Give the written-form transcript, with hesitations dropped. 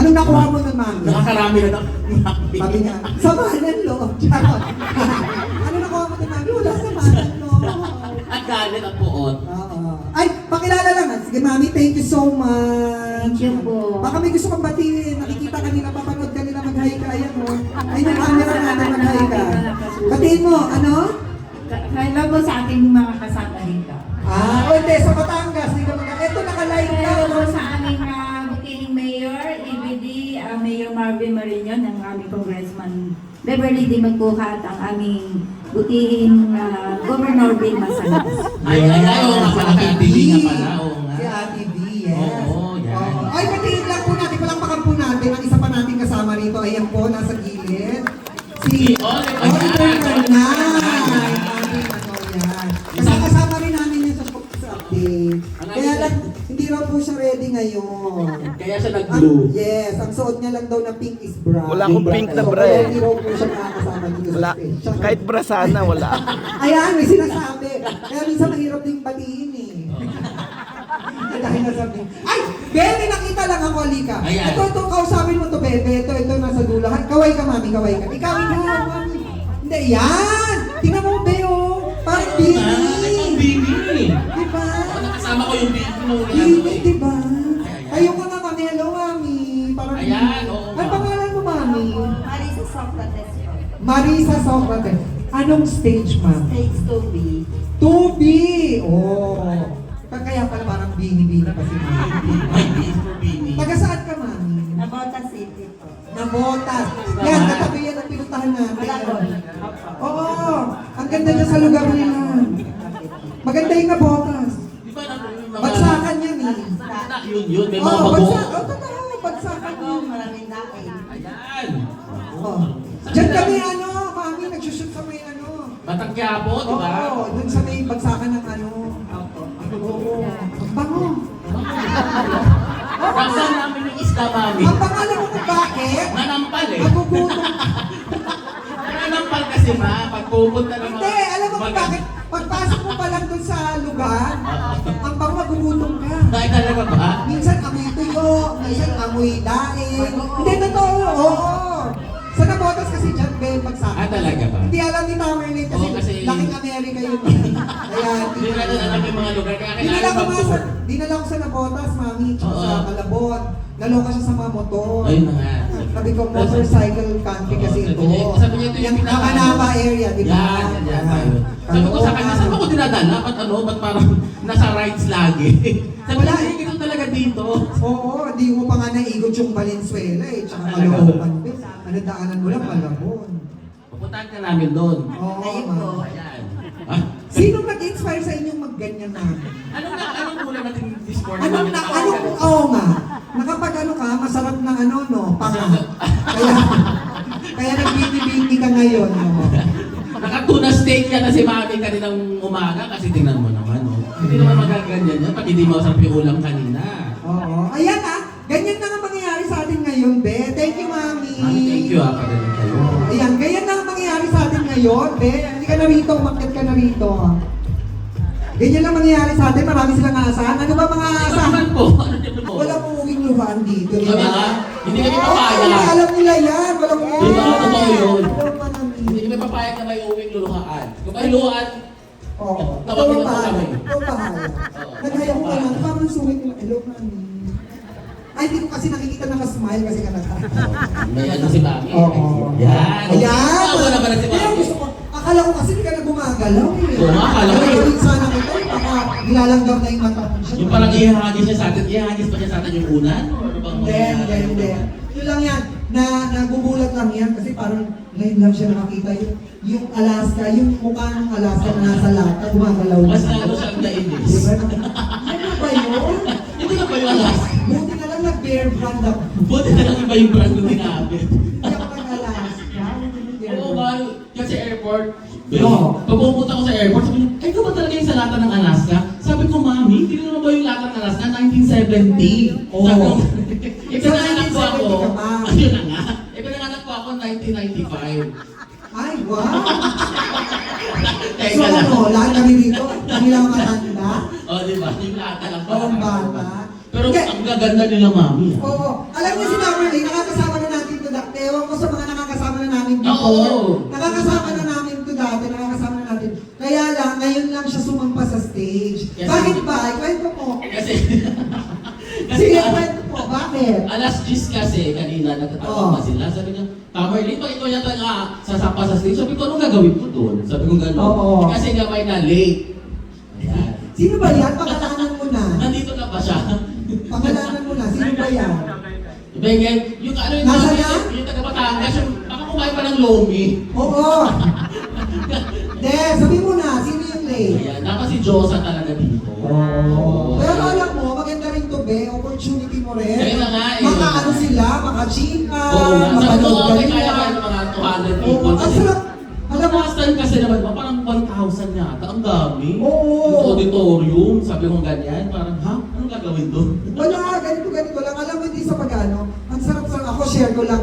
Anong nakuha mo nun, mami? Nakakarami na ng Sabi niya, samahan ng loob. Charot. Ano nakuha mo nun, mami? Wala samahan ng loob. Ang galit at puot. Oo. Ay, pakilala lang. Sige, mami, thank you so much. Thank you po. Baka may gusto kang batiin. Nakikita kanila, papanood kanila mag-hi ka. Ayan, oh. Ayun yung camera natin, mag-hi ka. Batiin mo, ano? Hello po sa ating mga kasama rito. Hindi, sa Batangas. Ito, naka-live ka. Hello po sa aming butiling mayor, EBD, Mayor Marvin Marino, ng aming congressman Beverly D. Magbuhat, ang aming butihing Governor Bill Masanas. Ay, oo nga pala, kay Ate B nga pala, oo nga. Si Ate B, yes. Oo, yan. Ay, batiin lang po natin. Palakpakan po natin. Ang isa pa natin kasama rito. Ayan po, nasa gilid. Si Oliver Oliver Bernal. Bernal. Kasama rin namin yun sa update. Kaya lang, hindi raw po siya ready ngayon. Kaya siya nag-blue. Yes, ang suot niya lang daw na pink is brown. Wala akong pink na bra Kaya eh. hindi raw po siya makakasama dito sa Wala. stage. Kahit bra sana, wala. Ayan, may sinasabi. Kaya minsan mahirap din batiin eh. Dahil nasabi. Ay! Bebe, nakita lang ako, Alika. Ayan. Ito, kausapin mo to, Bebe. Ito, nasa dulahan. Kaway ka, mami, kaway ka. Ikaw, mami. Hindi, yan! Tingnan mo, Beo. Parang Ay, pang Bini. Bini. Diba? Nakasama ko yung Bini nung Bini, diba? Ayan. Ayaw ko na, mami. Hello, mami. Parang Ayan, oo. Ano pangalan mo, mami? Marisa Socrates po. Marisa Socrates. Anong stage, ma'am? Stage 2B. 2B! Oh. Kaya pala parang bini-bini pa si mami. Ay, Bini for Bini. Taga saan ka, mami? Nabota City po. Nabotas. Yan, katabi yan ang pinuntahan natin. Malabon. Oo. Ang ganda niya sa lugar nila. Maganda yung Nabotas. Di ba na mga... Bagsakan yan eh. Yun, may mga Oo, bago. bagsakan. Oo, totoo. Bagsakan Ako, yun. maraming dahil. Ayan. Oo. Diyan kami mami, nagsushoot sa may Batang Quiapo, di ba? Oo, dun sa may bagsakan ng Oo. Ang bango. Baksa namin yung isda, mami. Ang pangalan mo kung bakit? Nanampal eh. Nagugutom. Nanampal kasi ma, pag pupunta ng Hindi, alam mo kung bakit? Pagpasok mo pa lang dun sa lugar, ang bango magugutom ka. Ay, talaga ba? Minsan amoy tuyo, minsan amoy daing. Hindi, totoo, oo. Sa Nabotas kasi dyan, Ben, Ah, bagsakan. talaga ba? Hindi alam ni Tamerlane kasi, Oo, kasi- laking Amerika yun. Kaya, Hindi natin alam yung mga lugar, kaya dinala kailangan ko nga sa, mag-tour. dinala ko sa Nabotas, mami, tsaka Oo. sa Malabon. Naloka siya sa mga motor. Ayun na nga. Sabi ko, motorcycle country kasi Oo, ito. sabi niya ito yung Yung pinaka- Kamanaba area, di ba? Yan. Sabi ko sa kanya, saan ako dinadala? Ba't parang nasa rides lagi? Sabi Wala ko, eh. ito talaga dito. Oo, di mo pa nga naigot yung Valenzuela eh, tsaka Talaga? Malabon. Ano daanan mo lang, Malabon. Pupuntahan ka namin doon. Oo, Ayun ma'am. po. Ayan. Ah, Sino nag-inspire sa inyong magganyan na? anong kulang natin this morning? Oo nga. Nakapag ka, masarap na panga. Kaya nagbibibindi ka ngayon, no? Nakatuna steak ka na si Mami kaninang umaga kasi tingnan mo naman, no? Hindi naman magaganyan yan, pati hindi masarap yung ulam kanina. Oo. Ayan ganyan na nga mangyayari sa atin ngayon, Be. Thank you, Mami. Mami, thank you pagaling kayo. Ayan, ganyan na nga mangyayari sa atin ngayon, Be. Hindi ka na rito, umakyat ka na rito. Ganyan lang mangyayari sa atin, marami silang aasahan. Ano ba mga Ano aasahan? naman po? Ano naman po? Walang uuwing luhaan dito. di ba? Wala. Hindi kami Oo, papayag. alam nila yan. Walang uuwing Di ba? Totoo yun. Walang manami. Hindi kami papayag na may uwing luluhaan. Kung may luhaan, Oo. Tawagin Ikaw mo bahala. kami. Ikaw bahala. Oo. Naghayaw ko lang. Parang sungit ko lang. Hello, mami. Ay, hindi ko kasi nakikita naka-smile kasi ka may ano si Mami. Oo. Yan. Ayan! Tawa naman na si Kaya Mami. gusto ko, akala ko kasi hindi ka na gumagalaw eh. Oo nga, akala ko eh. Kaya sana kita, baka nilalanggaw na yung mata mo siya. Yung parang ihahagis niya sa atin, ihahagis pa niya sa atin yung unan? Or ano bang Hindi. Yun lang yan, nagugulat lang yan kasi parang ngayon lang siya nakakita yung Alaska, yung mukha ng Alaska na nasa lata, gumagalaw na. Mas lalo siyang nainis. Di ba? Ano ba yun? Hindi na ba yung alas? Buti na lang nag-bear brand ako. Buti na lang iba yung brand ng ginamit. Hindi ako nag-Alaska. Oo nga, kasi airport. Oo. Pag pumunta ko sa airport, sabi niya, ay ka ba talaga yung sa lata ng Alaska? Sabi ko, Mami, hindi naman ba yung lata ng Alaska? 1970. Oo. Sabi ko, ipinanganak ko ako. 1970 ka pa. Ayun na nga. Ipinanganak ko ako 1995. Ay, wow! Teka So lang. ano, lahat kami dito, kami lang matanda. O, di ba? Yung lata lang. Oo, ang bata. Pero Pero Hindi. ang gaganda nila, mami. ah. Oo. Alam niyo si Beverly, nakakasama na natin to dati. Ewan ko sa mga nakakasama na namin Oo. before. Nakakasama na namin to dati, nakakasama na natin. Kaya lang, ngayon lang siya sumampa sa stage. Yes. Bakit ba? Ikwento mo. Kasi, Sige, ah, kwento mo. Bakit? alas 10 kasi kanina nagtatawag pa sila. Sabi niya, Tamerly, pag ikaw yata sasapa sa stage, sabi ko, anong gagawin ko doon? Sabi ko gano'n. Oo. Kasi nga may na late. Ayan. Sino ba yan? Pangalanan mo na. Nandito na ba siya? Pangalanan mo na. Sino ba yan? Bengay, yung ano yung Nasaan na? yung taga Batangas, yung baka kumain pa ng lomi. Oo. De, sabi mo na. Sino yung late? Ayan, dapat si Josa talaga dito. Oo. Pero alam mo, maganda rin to, be. Opportunity mo rin. Kaya na nga eh. Maka-ano sila, maka-chika, Oo nga. Sabi ko, mapanood ka okay, kaya nila. kaya ng mga 200 Oo, people. ang sarap. Alam mo, last time kasi naman, parang 1,000 yata. Ang dami. Oo. Yung auditorium, sabi ko ganyan. Parang, ha? Anong gagawin doon? wala, ganito lang. Alam mo, hindi sa pag-ano. Ang sarap-sarap. Ako, share ko lang